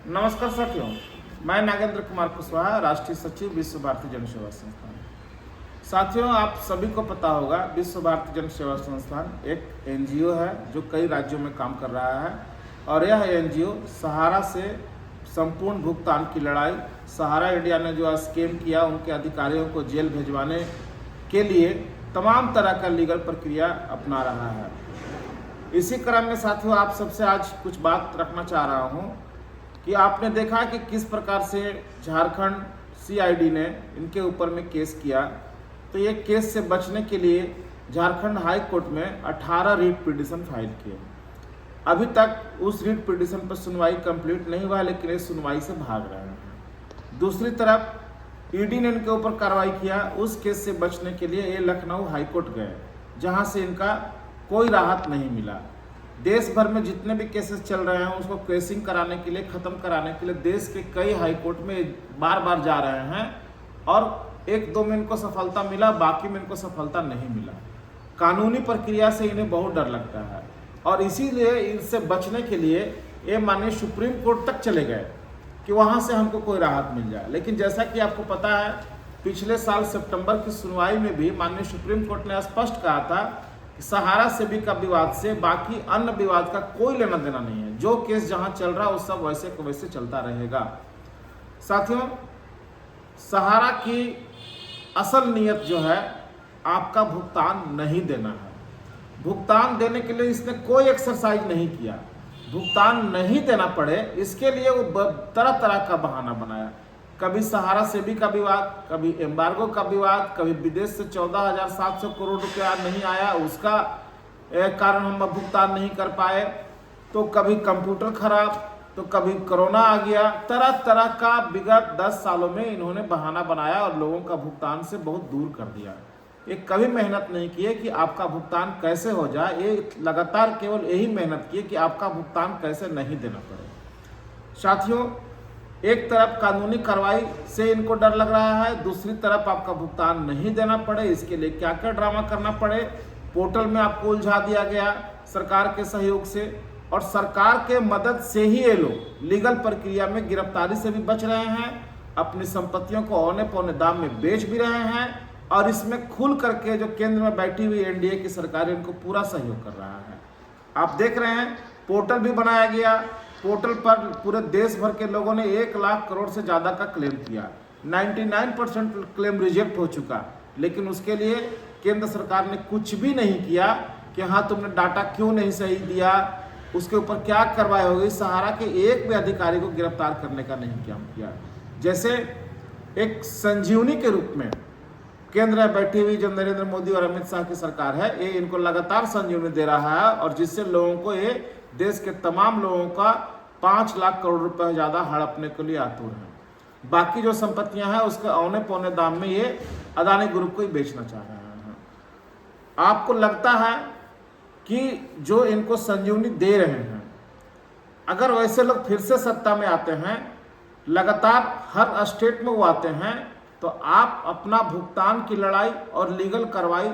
नमस्कार साथियों, मैं नागेंद्र कुमार कुशवाहा, राष्ट्रीय सचिव विश्व भारती जन सेवा संस्थान। साथियों, आप सभी को पता होगा विश्व भारती जन सेवा संस्थान एक एनजीओ है जो कई राज्यों में काम कर रहा है और यह एनजीओ सहारा से संपूर्ण भुगतान की लड़ाई, सहारा इंडिया ने जो स्कैम किया उनके अधिकारियों को जेल भिजवाने के लिए तमाम तरह का लीगल प्रक्रिया अपना रहा है। इसी क्रम में साथियों, आप सबसे आज कुछ बात रखना चाह रहा हूँ कि आपने देखा कि किस प्रकार से झारखंड सीआईडी ने इनके ऊपर में केस किया। तो ये केस से बचने के लिए झारखंड हाई कोर्ट में 18 रीट पिटीशन फाइल किए। अभी तक उस रीट पिटीशन पर सुनवाई कंप्लीट नहीं हुआ, लेकिन ये सुनवाई से भाग रहे हैं। दूसरी तरफ ईडी ने इनके ऊपर कार्रवाई किया। उस केस से बचने के लिए ये लखनऊ हाई कोर्ट गए, जहाँ से इनका कोई राहत नहीं मिला। देश भर में जितने भी केसेस चल रहे हैं उसको केसिंग कराने के लिए, ख़त्म कराने के लिए देश के कई हाई कोर्ट में बार बार जा रहे हैं और एक दो में इनको सफलता मिला, बाकी में इनको सफलता नहीं मिला। कानूनी प्रक्रिया से इन्हें बहुत डर लगता है और इसीलिए इससे बचने के लिए ये माननीय सुप्रीम कोर्ट तक चले गए कि वहाँ से हमको कोई राहत मिल जाए। लेकिन जैसा कि आपको पता है, पिछले साल सितंबर की सुनवाई में भी माननीय सुप्रीम कोर्ट ने स्पष्ट कहा था सहारा सेबी का विवाद से बाकी अन्य विवाद का कोई लेना देना नहीं है। जो केस जहां चल रहा है वो सब वैसे को वैसे चलता रहेगा। साथियों, सहारा की असल नीयत जो है आपका भुगतान नहीं देना है। भुगतान देने के लिए इसने कोई एक्सरसाइज नहीं किया। भुगतान नहीं देना पड़े इसके लिए वो तरह तरह का बहाना बनाया। कभी सहारा सेबी का विवाद, कभी एम्बार्गो का विवाद, कभी विदेश से 14,700 करोड़ रुपया नहीं आया उसका कारण हम भुगतान नहीं कर पाए, तो कभी कंप्यूटर खराब, तो कभी कोरोना आ गया। तरह तरह का विगत 10 सालों में इन्होंने बहाना बनाया और लोगों का भुगतान से बहुत दूर कर दिया। ये कभी मेहनत नहीं किए कि आपका भुगतान कैसे हो जाए। ये लगातार केवल यही मेहनत किए कि आपका भुगतान कैसे नहीं देना पड़े। साथियों, एक तरफ कानूनी कार्रवाई से इनको डर लग रहा है, दूसरी तरफ आपका भुगतान नहीं देना पड़े इसके लिए क्या क्या ड्रामा करना पड़े। पोर्टल में आपको उलझा दिया गया सरकार के सहयोग से, और सरकार के मदद से ही ये लोग लीगल प्रक्रिया में गिरफ्तारी से भी बच रहे हैं, अपनी संपत्तियों को औने पौने दाम में बेच भी रहे हैं और इसमें खुल करके जो केंद्र में बैठी हुई एनडीए की सरकार इनको पूरा सहयोग कर रहा है। आप देख रहे हैं, पोर्टल भी बनाया गया। पोर्टल पर पूरे देश भर के लोगों ने 1 लाख करोड़ से ज़्यादा का क्लेम किया। 99% क्लेम रिजेक्ट हो चुका, लेकिन उसके लिए केंद्र सरकार ने कुछ भी नहीं किया कि हाँ तुमने डाटा क्यों नहीं सही दिया, उसके ऊपर क्या कार्रवाई होगी। सहारा के एक भी अधिकारी को गिरफ्तार करने का नहीं काम किया। जैसे एक संजीवनी के रूप में केंद्र में बैठी हुई जो नरेंद्र मोदी और अमित शाह की सरकार है, ये इनको लगातार संजीवनी दे रहा है और जिससे लोगों को ये देश के तमाम लोगों का 5 लाख करोड़ रुपए ज़्यादा हड़पने के लिए आतुर है। बाकी जो संपत्तियां हैं उसके औने पौने दाम में ये अदानी ग्रुप को ही बेचना चाह रहे हैं। आपको लगता है कि जो इनको संजीवनी दे रहे हैं, अगर वैसे लोग फिर से सत्ता में आते हैं, लगातार हर स्टेट में वो आते हैं, तो आप अपना भुगतान की लड़ाई और लीगल कार्रवाई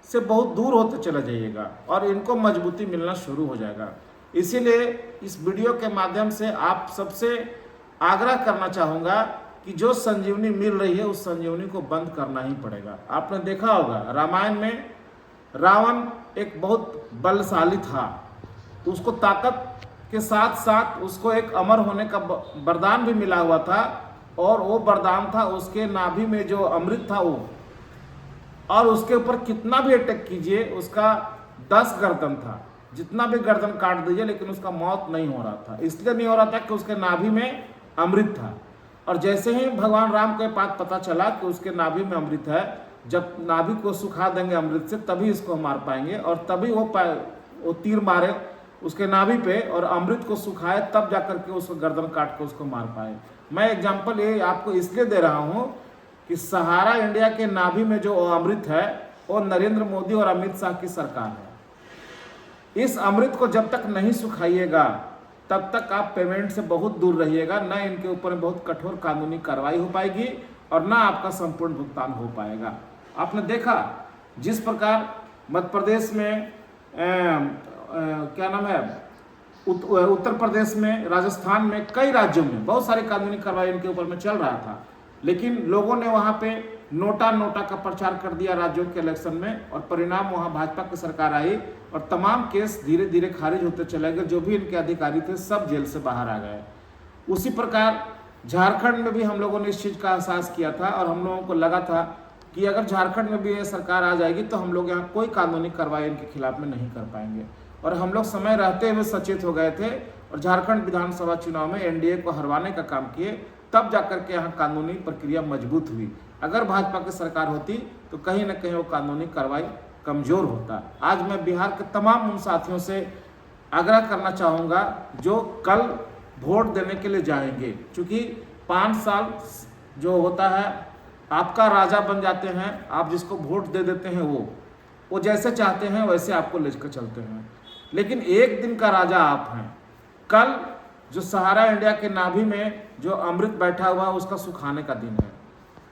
से बहुत दूर होते चले जाइएगा और इनको मजबूती मिलना शुरू हो जाएगा। इसीलिए इस वीडियो के माध्यम से आप सबसे आग्रह करना चाहूँगा कि जो संजीवनी मिल रही है उस संजीवनी को बंद करना ही पड़ेगा। आपने देखा होगा रामायण में रावण एक बहुत बलशाली था, उसको ताकत के साथ साथ उसको एक अमर होने का वरदान भी मिला हुआ था और वो वरदान था उसके नाभि में जो अमृत था वो, और उसके ऊपर कितना भी अटैक कीजिए उसका 10 गर्दन था, जितना भी गर्दन काट दीजिए लेकिन उसका मौत नहीं हो रहा था। इसलिए नहीं हो रहा था कि उसके नाभि में अमृत था। और जैसे ही भगवान राम को बात पता चला कि उसके नाभि में अमृत है, जब नाभि को सुखा देंगे अमृत से तभी इसको मार पाएंगे, और तभी वो तीर मारे उसके नाभि पे और अमृत को सुखाए, तब जाकर के उसको गर्दन काट के उसको मार पाए। मैं एग्जाम्पल ये आपको इसलिए दे रहा हूँ कि सहारा इंडिया के नाभि में जो अमृत है वो नरेंद्र मोदी और अमित शाह की सरकार है। इस अमृत को जब तक नहीं सुखाइएगा तब तक आप पेमेंट से बहुत दूर रहिएगा। न इनके ऊपर बहुत कठोर कानूनी कार्रवाई हो पाएगी और न आपका संपूर्ण भुगतान हो पाएगा। आपने देखा जिस प्रकार मध्य प्रदेश में क्या नाम है, उत्तर प्रदेश में, राजस्थान में, कई राज्यों में बहुत सारी कानूनी कार्रवाई इनके ऊपर में चल रहा था, लेकिन लोगों ने वहाँ पे नोटा का प्रचार कर दिया राज्यों के इलेक्शन में, और परिणाम वहाँ भाजपा की सरकार आई और तमाम केस धीरे धीरे खारिज होते चले गए। जो भी इनके अधिकारी थे सब जेल से बाहर आ गए। उसी प्रकार झारखंड में भी हम लोगों ने इस चीज़ का एहसास किया था, और हम लोगों को लगा था कि अगर झारखंड में भी ये सरकार आ जाएगी तो हम लोग यहाँ कोई कानूनी कार्रवाई इनके खिलाफ में नहीं कर पाएंगे। और हम लोग समय रहते हुए सचेत हो गए थे और झारखंड विधानसभा चुनाव में एनडीए को हरवाने का काम किए, तब जाकर के यहाँ कानूनी प्रक्रिया मजबूत हुई। अगर भाजपा की सरकार होती तो कहीं ना कहीं वो कानूनी कार्रवाई कमजोर होता। आज मैं बिहार के तमाम उन साथियों से आग्रह करना चाहूँगा जो कल वोट देने के लिए जाएंगे, क्योंकि 5 साल जो होता है आपका राजा बन जाते हैं, आप जिसको वोट दे देते हैं वो जैसे चाहते हैं वैसे आपको लेकर चलते हैं, लेकिन एक दिन का राजा आप हैं। कल जो सहारा इंडिया के नाभि में जो अमृत बैठा हुआ है उसका सुखाने का दिन है।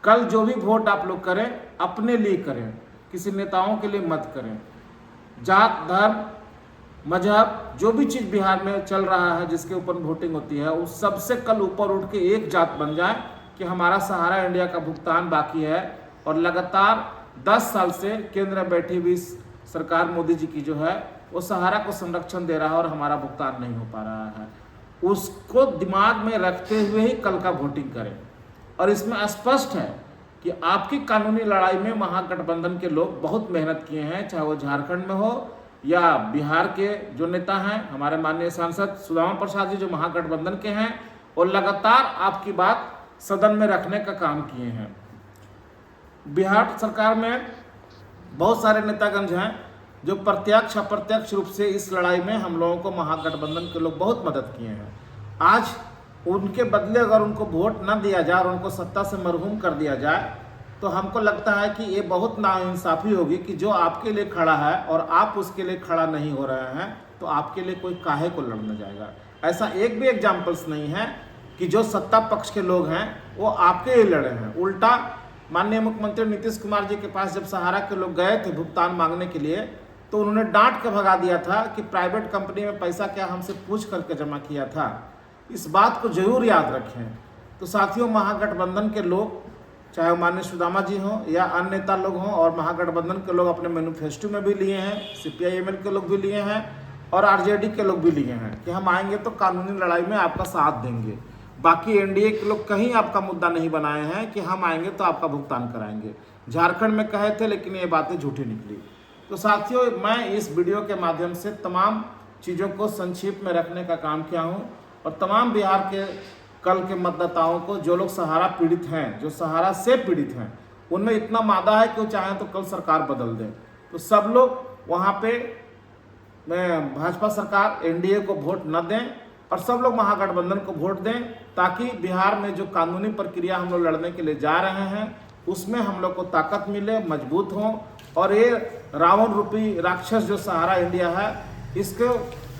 कल जो भी वोट आप लोग करें अपने लिए करें, किसी नेताओं के लिए मत करें। जात, धर्म, मजहब, जो भी चीज़ बिहार में चल रहा है जिसके ऊपर वोटिंग होती है, उस सबसे कल ऊपर उठ के एक जात बन जाए कि हमारा सहारा इंडिया का भुगतान बाकी है, और लगातार 10 साल से केंद्र में बैठी हुई सरकार मोदी जी की जो है वो सहारा को संरक्षण दे रहा है और हमारा भुगतान नहीं हो पा रहा है। उसको दिमाग में रखते हुए ही कल का वोटिंग करें। और इसमें स्पष्ट है कि आपकी कानूनी लड़ाई में महागठबंधन के लोग बहुत मेहनत किए हैं, चाहे वो झारखंड में हो या बिहार के जो नेता हैं हमारे माननीय सांसद सुदामा प्रसाद जी जो महागठबंधन के हैं, और लगातार आपकी बात सदन में रखने का काम किए हैं। बिहार सरकार में बहुत सारे नेतागण हैं जो प्रत्यक्ष अप्रत्यक्ष रूप से इस लड़ाई में हम लोगों को महागठबंधन के लोग बहुत मदद किए हैं। आज उनके बदले अगर उनको वोट न दिया जाए और उनको सत्ता से मरहूम कर दिया जाए तो हमको लगता है कि ये बहुत नाइंसाफ़ी होगी कि जो आपके लिए खड़ा है और आप उसके लिए खड़ा नहीं हो रहे हैं, तो आपके लिए कोई काहे को लड़ने जाएगा। ऐसा एक भी एग्जाम्पल्स नहीं है कि जो सत्ता पक्ष के लोग हैं वो आपके लिए लड़े हैं। उल्टा माननीय मुख्यमंत्री नीतीश कुमार जी के पास जब सहारा के लोग गए थे भुगतान मांगने के लिए, तो उन्होंने डांट के भगा दिया था कि प्राइवेट कंपनी में पैसा क्या हमसे पूछ करके जमा किया था। इस बात को जरूर याद रखें। तो साथियों, महागठबंधन के लोग, चाहे वो माननीय सुदामा जी हों या अन्य नेता लोग हों, और महागठबंधन के लोग अपने मैनिफेस्टो में भी लिए हैं, CPI-ML के लोग भी लिए हैं और RJD के लोग भी लिए हैं कि हम आएंगे तो कानूनी लड़ाई में आपका साथ देंगे। बाकी एनडीए के लोग कहीं आपका मुद्दा नहीं बनाए हैं कि हम आएंगे तो आपका भुगतान कराएंगे। झारखंड में कहे थे लेकिन ये बातें झूठी निकली। तो साथियों, मैं इस वीडियो के माध्यम से तमाम चीज़ों को संक्षिप्त में रखने का काम किया हूँ, और तमाम बिहार के कल के मतदाताओं को, जो लोग सहारा पीड़ित हैं, जो सहारा से पीड़ित हैं, उनमें इतना मादा है कि वो चाहें तो कल सरकार बदल दें। तो सब लोग वहाँ पे भाजपा सरकार एनडीए को वोट न दें और सब लोग महागठबंधन को वोट दें, ताकि बिहार में जो कानूनी प्रक्रिया हम लोग लड़ने के लिए जा रहे हैं उसमें हम लोग को ताकत मिले, मजबूत हों, और ये रावण रूपी राक्षस जो सहारा इंडिया है इसको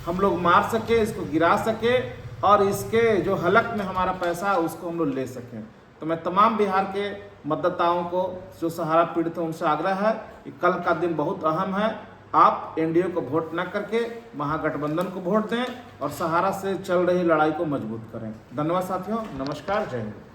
हम लोग मार सके, इसको गिरा सके, और इसके जो हलक में हमारा पैसा है उसको हम लोग ले सकें। तो मैं तमाम बिहार के मतदाताओं को जो सहारा पीड़ित हैं उनसे आग्रह है कि कल का दिन बहुत अहम है। आप एनडीए को वोट न करके महागठबंधन को वोट दें और सहारा से चल रही लड़ाई को मजबूत करें। धन्यवाद साथियों, नमस्कार, जय हिंद।